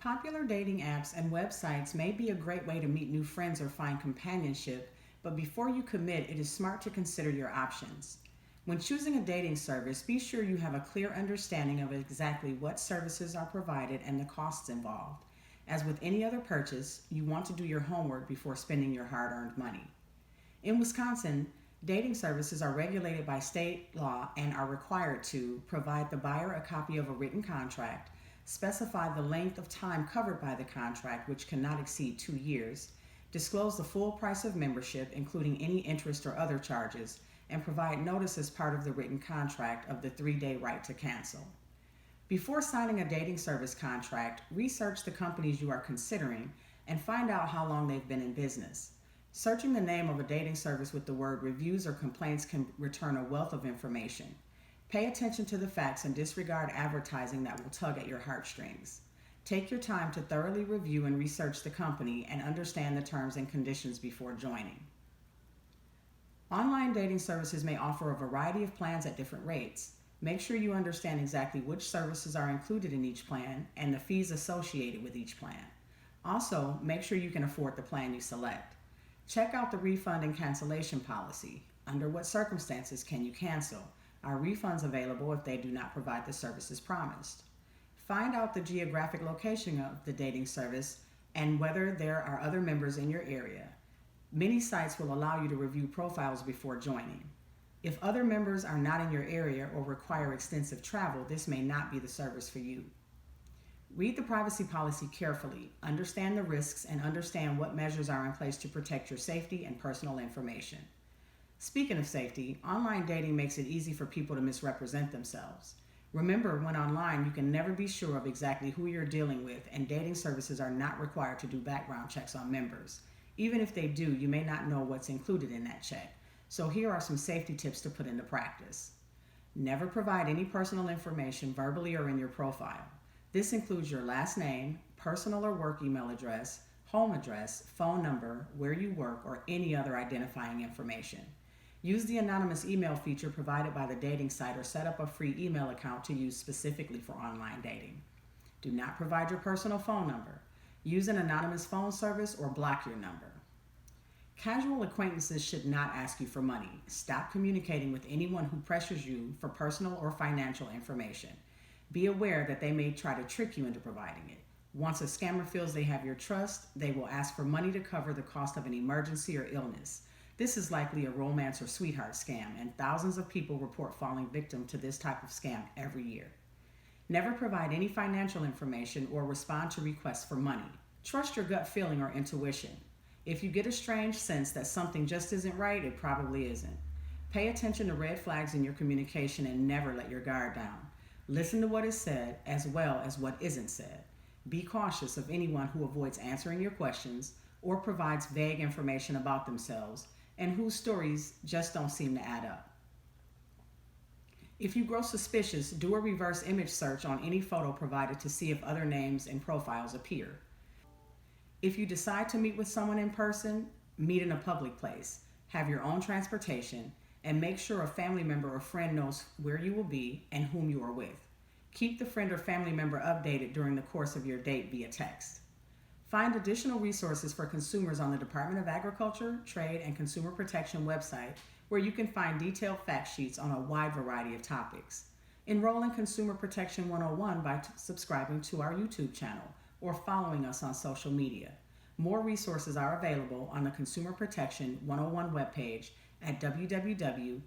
Popular dating apps and websites may be a great way to meet new friends or find companionship, but before you commit, it is smart to consider your options. When choosing a dating service, be sure you have a clear understanding of exactly what services are provided and the costs involved. As with any other purchase, you want to do your homework before spending your hard earned money. In Wisconsin, dating services are regulated by state law and are required to provide the buyer a copy of a written contract, specify the length of time covered by the contract, which cannot exceed 2 years, disclose the full price of membership, including any interest or other charges, and provide notice as part of the written contract of the 3-day right to cancel. Before signing a dating service contract, research the companies you are considering and find out how long they've been in business. Searching the name of a dating service with the word reviews or complaints can return a wealth of information. Pay attention to the facts and disregard advertising that will tug at your heartstrings. Take your time to thoroughly review and research the company and understand the terms and conditions before joining. Online dating services may offer a variety of plans at different rates. Make sure you understand exactly which services are included in each plan and the fees associated with each plan. Also, make sure you can afford the plan you select. Check out the refund and cancellation policy. Under what circumstances can you cancel? Are refunds available if they do not provide the services promised? Find out the geographic location of the dating service and whether there are other members in your area. Many sites will allow you to review profiles before joining. If other members are not in your area or require extensive travel, this may not be the service for you. Read the privacy policy carefully, understand the risks, and understand what measures are in place to protect your safety and personal information. Speaking of safety, online dating makes it easy for people to misrepresent themselves. Remember, when online, you can never be sure of exactly who you're dealing with, and dating services are not required to do background checks on members. Even if they do, you may not know what's included in that check. So here are some safety tips to put into practice. Never provide any personal information verbally or in your profile. This includes your last name, personal or work email address, home address, phone number, where you work, or any other identifying information. Use the anonymous email feature provided by the dating site or set up a free email account to use specifically for online dating. Do not provide your personal phone number. Use an anonymous phone service or block your number. Casual acquaintances should not ask you for money. Stop communicating with anyone who pressures you for personal or financial information. Be aware that they may try to trick you into providing it. Once a scammer feels they have your trust, they will ask for money to cover the cost of an emergency or illness. This is likely a romance or sweetheart scam, and thousands of people report falling victim to this type of scam every year. Never provide any financial information or respond to requests for money. Trust your gut feeling or intuition. If you get a strange sense that something just isn't right, it probably isn't. Pay attention to red flags in your communication and never let your guard down. Listen to what is said as well as what isn't said. Be cautious of anyone who avoids answering your questions or provides vague information about themselves and whose stories just don't seem to add up. If you grow suspicious, do a reverse image search on any photo provided to see if other names and profiles appear. If you decide to meet with someone in person, meet in a public place, have your own transportation, and make sure a family member or friend knows where you will be and whom you are with. Keep the friend or family member updated during the course of your date via text. Find additional resources for consumers on the Department of Agriculture, Trade, and Consumer Protection website, where you can find detailed fact sheets on a wide variety of topics. Enroll in Consumer Protection 101 by subscribing to our YouTube channel or following us on social media. More resources are available on the Consumer Protection 101 webpage at www.datcp.wi.gov.